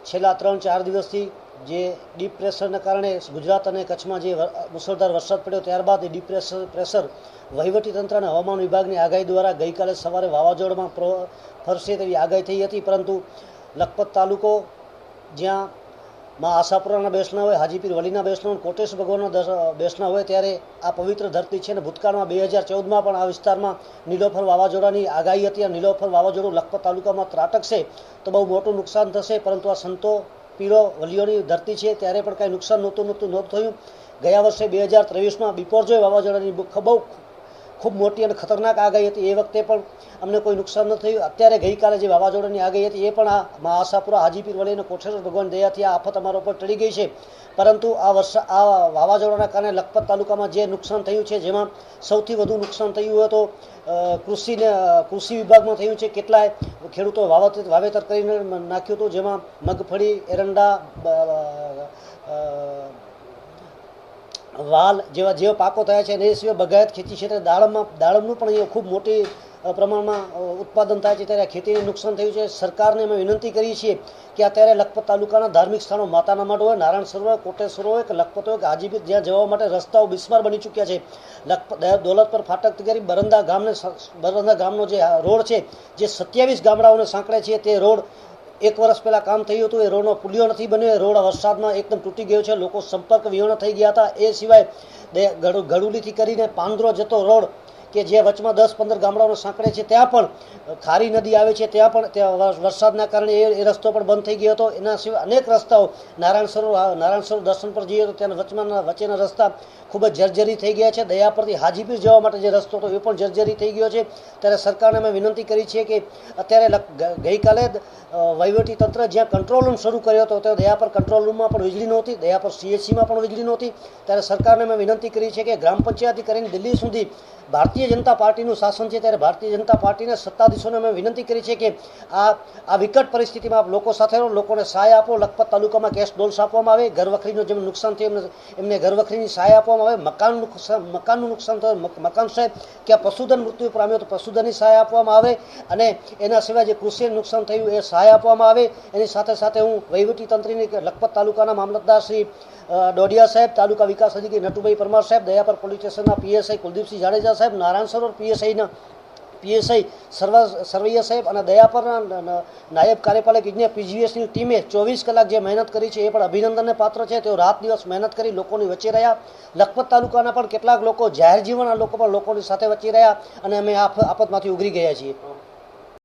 છેલ્લા 3-4 દિવસથી જે ડીપ પ્રેશરને કારણે ગુજરાત અને કચ્છમાં જે મુસળધાર વરસાદ પડ્યો ત્યારબાદ એ ડીપ પ્રેશર વહીવટીતંત્ર અને હવામાન વિભાગની આગાહી દ્વારા ગઈકાલે સવારે વાવાઝોડામાં ફરશે તેવી આગાહી થઈ હતી, પરંતુ લખપત તાલુકો જ્યાં માં આશાપુરાના બેસણા હોય, હાજીપીર વલીના બેસણા હોય, કોટેશ્વર ભગવાનના બેસણા હોય, ત્યારે આ પવિત્ર ધરતી છે. અને ભૂતકાળમાં 2014માં પણ આ વિસ્તારમાં નીલોફર વાવાઝોડાની આગાહી હતી. આ નીલોફર વાવાઝોડું લખપત તાલુકામાં ત્રાટકશે તો બહુ મોટું નુકસાન થશે, પરંતુ આ સંતો પીરો વલીઓની ધરતી છે ત્યારે પણ કાંઈ નુકસાન નહોતું થયું. ગયા વર્ષે 2023માં બિપોરજોય વાવાઝોડાની બહુ ખૂબ મોટી અને ખતરનાક આગાહી હતી, એ વખતે પણ અમને કોઈ નુકસાન ન થયું. અત્યારે ગઈકાલે જે વાવાઝોડાની આગાહી હતી એ પણ આ મા આશાપુરા, હાજીપીર વલી અને કોટેશ્વર ભગવાન દયાથી આ આફત અમારા ઉપર ટળી ગઈ છે. પરંતુ આ વાવાઝોડાના કારણે લખપત તાલુકામાં જે નુકસાન થયું છે, જેમાં સૌથી વધુ નુકસાન થયું હોય તો કૃષિ વિભાગમાં થયું છે. કેટલાય ખેડૂતો વાવેતર કરીને નાખ્યું હતું, જેમાં મગફળી, એરંડા, વાલ જેવા પાકો થયા છે. અને એ સિવાય બગાયત ખેતી ક્ષેત્રે દાડમનું પણ અહીંયા ખૂબ મોટી પ્રમાણમાં ઉત્પાદન થાય છે, ત્યારે આ ખેતીને નુકસાન થયું છે. સરકારને અમે વિનંતી કરીએ છીએ કે અત્યારે લખપત તાલુકાના ધાર્મિક સ્થાનો, માતાના મઢ હોય, નારાયણ સરોવર, કોટેશ્વર હોય કે લખપત હોય કે હાજીપીર, જ્યાં જવા માટે રસ્તાઓ બિસ્માર બની ચૂક્યા છે. દોલતપર ફાટકથી કરી બરંદા ગામનો જે રોડ છે, જે 27 ગામડાઓને સાંકળે છે, તે રોડ 1 વર્ષ પહેલાં કામ થયું હતું. એ રોડનો પુલિયો નથી બન્યો. એ રોડ વરસાદમાં એકદમ તૂટી ગયો છે. લોકો સંપર્ક વિહોણા થઈ ગયા હતા. એ સિવાય ગડુલીથી કરીને પાંદરો જતો રોડ કે જે વચમાં 10-15 ગામડાઓને સાંકળે છે, ત્યાં પણ ખારી નદી આવે છે, ત્યાં વરસાદના કારણે એ રસ્તો પણ બંધ થઈ ગયો હતો. એના સિવાય અનેક રસ્તાઓ, નારાયણ સરોવર દર્શન પર જઈએ તો ત્યાં વચ્ચેના રસ્તા ખૂબ જ જર્જરી થઈ ગયા છે. દયા પરથી હાજીપીર જવા માટે જે રસ્તો હતો એ પણ જર્જરી થઈ ગયો છે. ત્યારે સરકારને અમે વિનંતી કરી છે કે અત્યારે ગઈકાલે વહીવટી તંત્ર જ્યાં કંટ્રોલ રૂમ શરૂ કર્યો હતો, ત્યાં દયા પર કંટ્રોલ રૂમમાં પણ વીજળી નહોતી, દયા પર CHCમાં પણ વીજળી નહોતી. ત્યારે સરકારને અમે વિનંતી કરી છે કે ગ્રામ પંચાયતથી કરીને દિલ્હી સુધી ભારતીય જનતા પાર્ટીનું શાસન છે, ત્યારે ભારતીય જનતા પાર્ટીના સત્તાધીશોને અમે વિનંતી કરી છે કે આ વિકટ પરિસ્થિતિમાં આપ લોકો સાથે રહો, લોકોને સહાય આપો. લખપત તાલુકામાં કેશ ડોલ્સ આપવામાં આવે, ઘરવખરીનું જેમ નુકસાન થયું એમને ઘરવખરીની સહાય આપવામાં આવે, મકાનનું નુકસાન થયું મકાન સહાય, કે પશુધન મૃત્યુ પામ્યો તો પશુધનની સહાય આપવામાં આવે, અને એના સિવાય જે કૃષિને નુકસાન થયું એ સહાય આપવામાં આવે. એની સાથે સાથે હું વહીવટી તંત્રની લખપત તાલુકાના મામલતદાર શ્રી ડોડિયા સાહેબ, તાલુકા વિકાસ અધિકારી નટુભાઈ પરમાર સાહેબ, દયાપર પોલીસ સ્ટેશનના PSI કુલદીપસિંહ જાડેજા સાહેબ, નારાયણ સરોવર PSI સરવૈયા સાહેબ અને દયાપરના નાયબ કાર્યપાલક ઇજનેર PGSની ટીમે 24 કલાક જે મહેનત કરી છે એ પણ અભિનંદનને પાત્ર છે. તેઓ રાત દિવસ મહેનત કરી લોકોની વચ્ચે રહ્યા. લખપત તાલુકાના પણ કેટલાક લોકો, જાહેર જીવનના લોકો પણ લોકોની સાથે વચ્ચે રહ્યા, અને અમે આફતમાંથી ઉગરી ગયા છીએ.